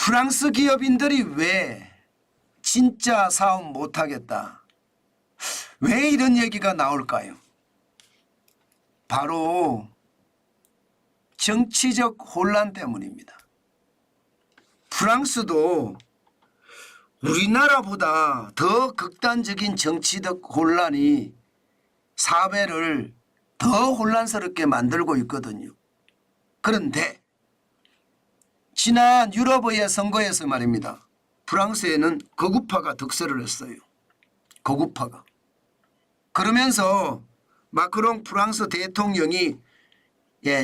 프랑스 기업인들이 왜 진짜 사업 못하겠다, 왜 이런 얘기가 나올까요? 바로 정치적 혼란 때문입니다. 프랑스도 우리나라보다 더 극단적인 정치적 혼란이 사회를 더 혼란스럽게 만들고 있거든요. 그런데 지난 유럽의 선거에서 말입니다. 프랑스에는 극우파가 득세를 했어요. 극우파가. 그러면서 마크롱 프랑스 대통령이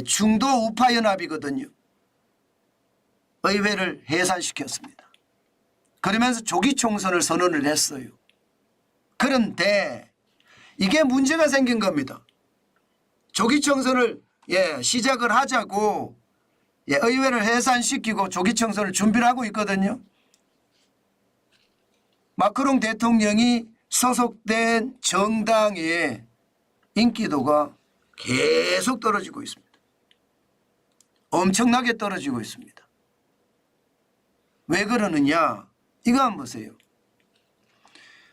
중도 우파 연합이거든요. 의회를 해산시켰습니다. 그러면서 조기 총선을 선언을 했어요. 그런데 이게 문제가 생긴 겁니다. 조기 총선을 시작을 하자고 의회를 해산시키고 조기 총선을 준비를 하고 있거든요. 마크롱 대통령이 소속된 정당의 인기도가 계속 떨어지고 있습니다. 엄청나게 떨어지고 있습니다. 왜 그러느냐? 이거 한번 보세요.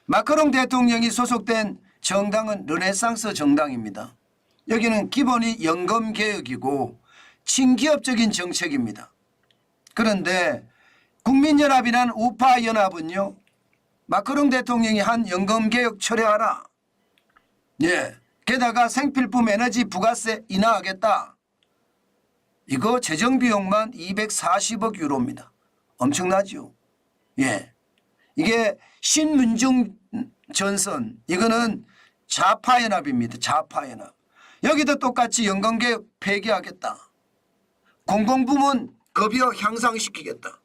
마크롱 대통령이 소속된 정당은 르네상스 정당입니다. 여기는 기본이 연금개혁이고 친기업적인 정책입니다. 그런데 국민연합이란 우파연합은요, 마크롱 대통령이 한 연금개혁 철회하라. 게다가 생필품 에너지 부가세 인하하겠다. 이거 재정비용만 240억 유로입니다. 엄청나죠? 이게 신문중 전선, 이거는 좌파연합입니다. 좌파연합. 여기도 똑같이 연금개혁 폐기하겠다. 공공부문 급여 향상시키겠다.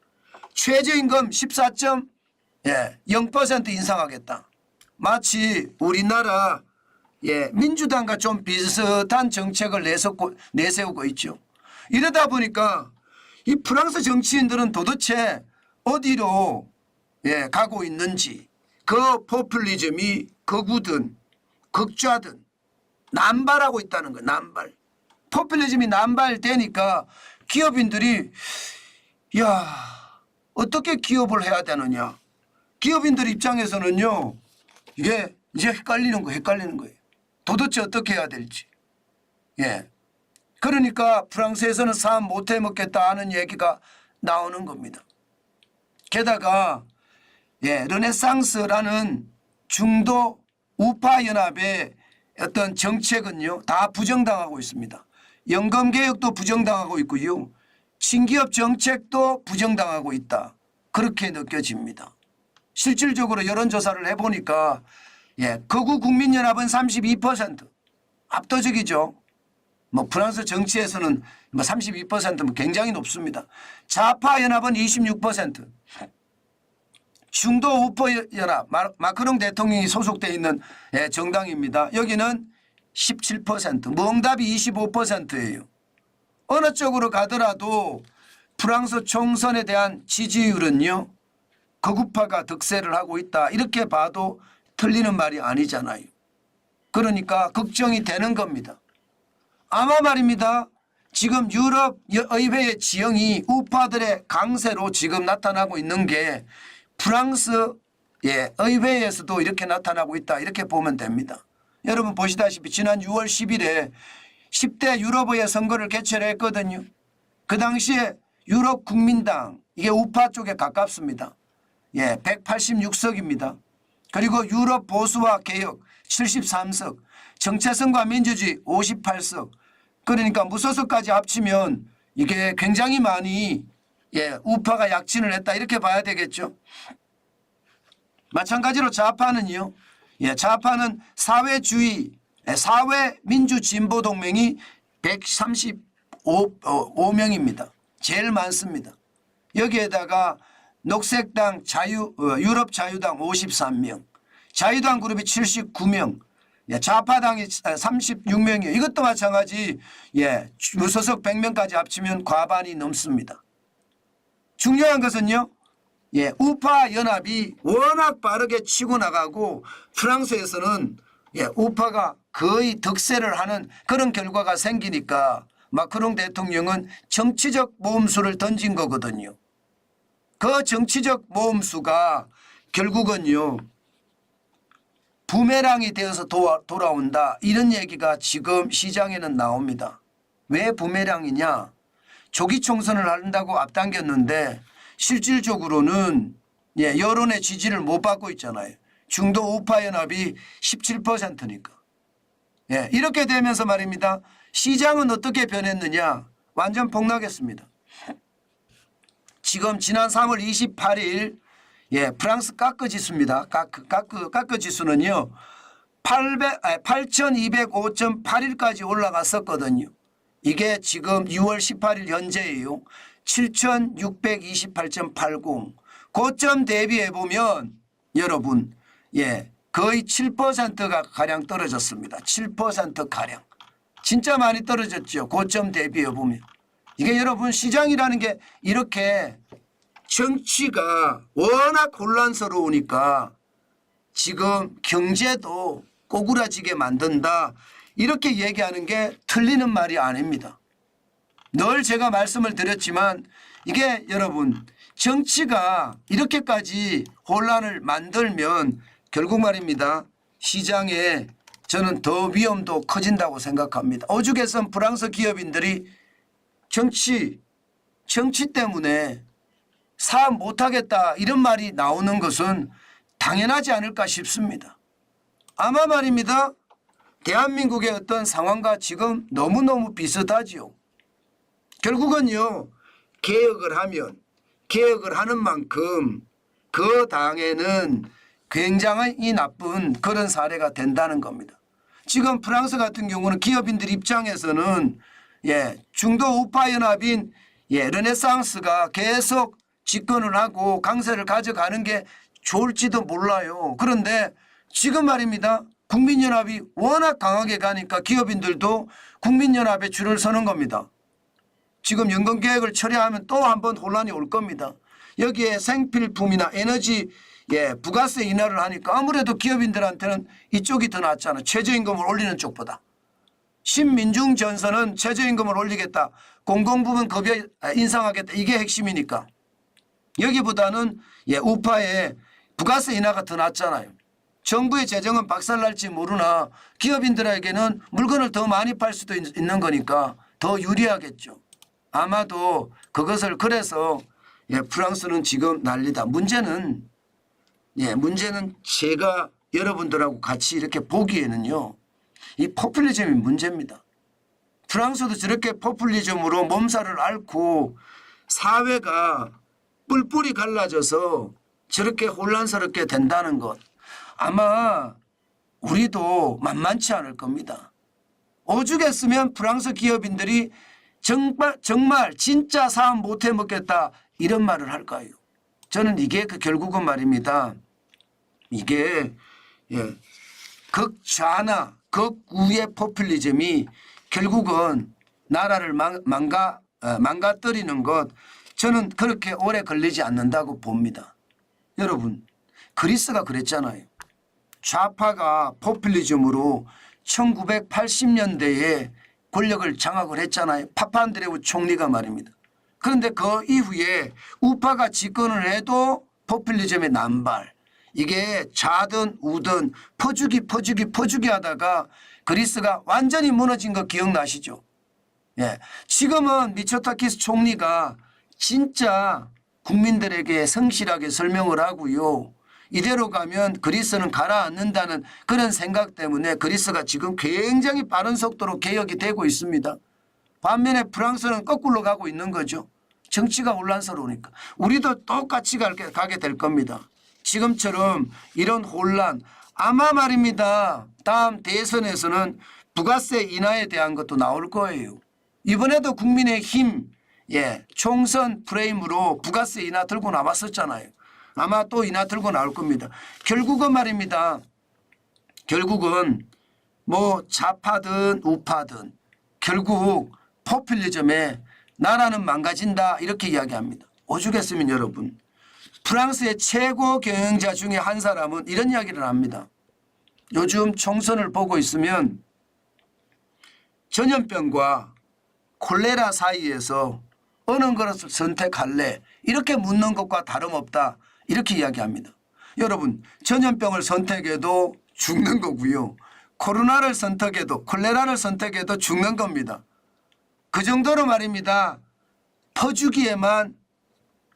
최저임금 14.0% 인상하겠다. 마치 우리나라 민주당과 좀 비슷한 정책을 내세우고 있죠. 이러다 보니까 이 프랑스 정치인들은 도대체 어디로 가고 있는지, 그 포퓰리즘이 극우든 극좌든 남발하고 있다는 거예요. 남발. 포퓰리즘이 남발되니까 기업인들이 어떻게 기업을 해야 되느냐. 기업인들 입장에서는요, 이게 이제 헷갈리는 거예요. 도대체 어떻게 해야 될지. 그러니까 프랑스에서는 사업 못해 먹겠다 하는 얘기가 나오는 겁니다. 게다가 르네상스라는 중도 우파 연합의 어떤 정책은요, 다 부정당하고 있습니다. 연금개혁도 부정당하고 있고요, 친기업 정책도 부정당하고 있다. 그렇게 느껴집니다. 실질적으로 여론조사를 해보니까 극우 국민연합은 32%, 압도적이죠. 프랑스 정치에서는 32%면 굉장히 높습니다. 좌파연합은 26%, 중도 우파연합, 마크롱 대통령이 소속되어 있는 정당입니다. 여기는 17%, 멍답이 25%예요. 어느 쪽으로 가더라도 프랑스 총선에 대한 지지율은요, 극우파가 득세를 하고 있다. 이렇게 봐도 틀리는 말이 아니잖아요. 그러니까 걱정이 되는 겁니다. 아마 말입니다. 지금 유럽 의회의 지형이 우파들의 강세로 지금 나타나고 있는 게 프랑스 의회에서도 이렇게 나타나고 있다. 이렇게 보면 됩니다. 여러분 보시다시피 지난 6월 10일에 10대 유럽의 선거를 개최를 했거든요. 그 당시에 유럽 국민당, 이게 우파 쪽에 가깝습니다. 186석입니다. 그리고 유럽 보수와 개혁 73석, 정체성과 민주주의 58석. 그러니까 무소속까지 합치면 이게 굉장히 많이 우파가 약진을 했다. 이렇게 봐야 되겠죠. 마찬가지로 좌파는요. 좌파는 사회주의, 사회민주진보동맹이 135명입니다. 제일 많습니다. 여기에다가 녹색당, 유럽 자유당 53명, 자유당 그룹이 79명, 좌파당이 36명이에요. 이것도 마찬가지 무소속 100명까지 합치면 과반이 넘습니다. 중요한 것은요, 우파 연합이 워낙 빠르게 치고 나가고 프랑스에서는 우파가 거의 득세를 하는 그런 결과가 생기니까 마크롱 대통령은 정치적 모험수를 던진 거거든요. 그 정치적 모험수가 결국은요 부메랑이 되어서 돌아온다 이런 얘기가 지금 시장에는 나옵니다. 왜 부메랑이냐? 조기 총선을 한다고 앞당겼는데 실질적으로는 여론의 지지를 못 받고 있잖아요. 중도 우파 연합이 17%니까. 이렇게 되면서 말입니다. 시장은 어떻게 변했느냐? 완전 폭락했습니다. 지금 지난 3월 28일 프랑스 까크 지수입니다. 까크 지수는요 8,205.8일까지 올라갔었거든요. 이게 지금 6월 18일 현재예요. 7,628.80. 고점 대비해 보면 여러분 거의 7%가 가량 떨어졌습니다. 7% 가량. 진짜 많이 떨어졌죠. 고점 대비해 보면. 이게 여러분 시장이라는 게 이렇게 정치가 워낙 혼란스러우니까 지금 경제도 꼬꾸라지게 만든다. 이렇게 얘기하는 게 틀리는 말이 아닙니다. 늘 제가 말씀을 드렸지만 이게 여러분 정치가 이렇게까지 혼란을 만들면 결국 말입니다. 시장에 저는 더 위험도 커진다고 생각합니다. 오죽해서 프랑스 기업인들이 정치 때문에 사업 못하겠다 이런 말이 나오는 것은 당연하지 않을까 싶습니다. 아마 말입니다. 대한민국의 어떤 상황과 지금 너무너무 비슷하지요. 결국은요. 개혁을 하는 만큼 그 당에는 굉장히 나쁜 그런 사례가 된다는 겁니다. 지금 프랑스 같은 경우는 기업인들 입장에서는 중도 우파 연합인 르네상스가 계속 집권을 하고 강세를 가져가는 게 좋을지도 몰라요. 그런데 지금 말입니다. 국민연합이 워낙 강하게 가니까 기업인들도 국민연합에 줄을 서는 겁니다. 지금 연금개혁을 처리하면 또 한 번 혼란이 올 겁니다. 여기에 생필품이나 에너지 부가세 인하를 하니까 아무래도 기업인들한테는 이쪽이 더 낫잖아. 최저임금을 올리는 쪽보다. 신민중 전선은 최저임금을 올리겠다. 공공부문 급여 인상하겠다. 이게 핵심이니까. 여기보다는 우파의 부가세 인하가 더 낫잖아요. 정부의 재정은 박살날지 모르나 기업인들에게는 물건을 더 많이 팔 수도 있는 거니까 더 유리하겠죠. 아마도 그것을 그래서 프랑스는 지금 난리다. 문제는 제가 여러분들하고 같이 이렇게 보기에는요. 이 포퓰리즘이 문제입니다. 프랑스도 저렇게 포퓰리즘으로 몸살을 앓고 사회가 뿔뿔이 갈라져서 저렇게 혼란스럽게 된다는 것. 아마 우리도 만만치 않을 겁니다. 오죽했으면 프랑스 기업인들이 정말 진짜 사업 못해 먹겠다 이런 말을 할까요? 저는 이게 결국은 말입니다. 이게 극좌나 극우의 포퓰리즘이 결국은 나라를 망가뜨리는 것 저는 그렇게 오래 걸리지 않는다고 봅니다. 여러분 그리스가 그랬잖아요. 좌파가 포퓰리즘으로 1980년대에 권력을 장악을 했잖아요. 파판드레우 총리가 말입니다. 그런데 그 이후에 우파가 집권을 해도 포퓰리즘의 남발. 이게 좌든 우든 퍼주기 하다가 그리스가 완전히 무너진 거 기억나시죠? 지금은 미초타키스 총리가 진짜 국민들에게 성실하게 설명을 하고요. 이대로 가면 그리스는 가라앉는다는 그런 생각 때문에 그리스가 지금 굉장히 빠른 속도로 개혁이 되고 있습니다. 반면에 프랑스는 거꾸로 가고 있는 거죠. 정치가 혼란스러우니까. 우리도 똑같이 가게 될 겁니다. 지금처럼 이런 혼란 아마 말입니다. 다음 대선에서는 부가세 인하에 대한 것도 나올 거예요. 이번에도 국민의힘 총선 프레임으로 부가세 인하 들고 나왔었잖아요. 아마 또 인하 들고 나올 겁니다. 결국은 말입니다. 결국은 뭐 좌파든 우파든 결국 포퓰리즘에 나라는 망가진다 이렇게 이야기합니다. 오죽했으면 여러분 프랑스의 최고 경영자 중에 한 사람은 이런 이야기를 합니다. 요즘 총선을 보고 있으면 전염병과 콜레라 사이에서 어느 것을 선택할래? 이렇게 묻는 것과 다름없다. 이렇게 이야기합니다. 여러분, 전염병을 선택해도 죽는 거고요. 코로나를 선택해도, 콜레라를 선택해도 죽는 겁니다. 그 정도로 말입니다. 퍼주기에만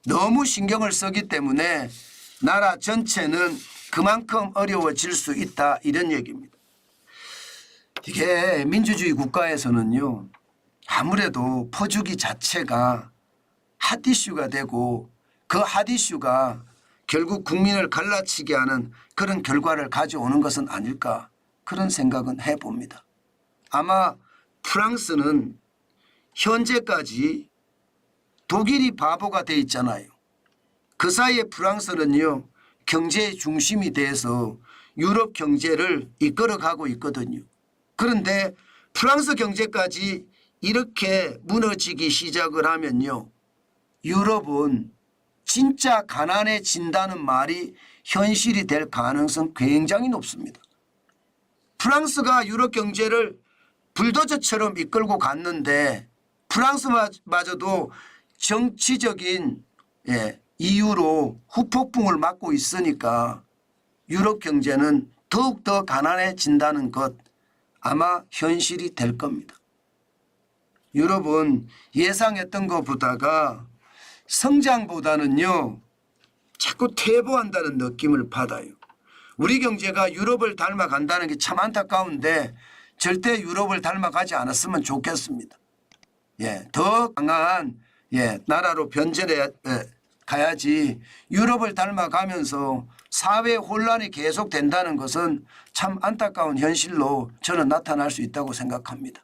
너무 신경을 쓰기 때문에 나라 전체는 그만큼 어려워질 수 있다. 이런 얘기입니다. 이게 민주주의 국가에서는요. 아무래도 퍼주기 자체가 핫 이슈가 되고 그 핫 이슈가 결국 국민을 갈라치게 하는 그런 결과를 가져오는 것은 아닐까 그런 생각은 해봅니다. 아마 프랑스는 현재까지 독일이 바보가 돼 있잖아요. 그 사이에 프랑스는요. 경제의 중심이 돼서 유럽 경제를 이끌어가고 있거든요. 그런데 프랑스 경제까지 이렇게 무너지기 시작을 하면요. 유럽은 진짜 가난해진다는 말이 현실이 될 가능성 굉장히 높습니다. 프랑스가 유럽 경제를 불도저처럼 이끌고 갔는데 프랑스마저도 정치적인 이유로 후폭풍을 맞고 있으니까 유럽 경제는 더욱더 가난해진다는 것 아마 현실이 될 겁니다. 유럽은 예상했던 것보다가 성장보다는요 자꾸 퇴보한다는 느낌을 받아요. 우리 경제가 유럽을 닮아간다는 게 참 안타까운데 절대 유럽을 닮아가지 않았으면 좋겠습니다. 더 강한 나라로 변절해 가야지 유럽을 닮아가면서 사회 혼란이 계속된다는 것은 참 안타까운 현실로 저는 나타날 수 있다고 생각합니다.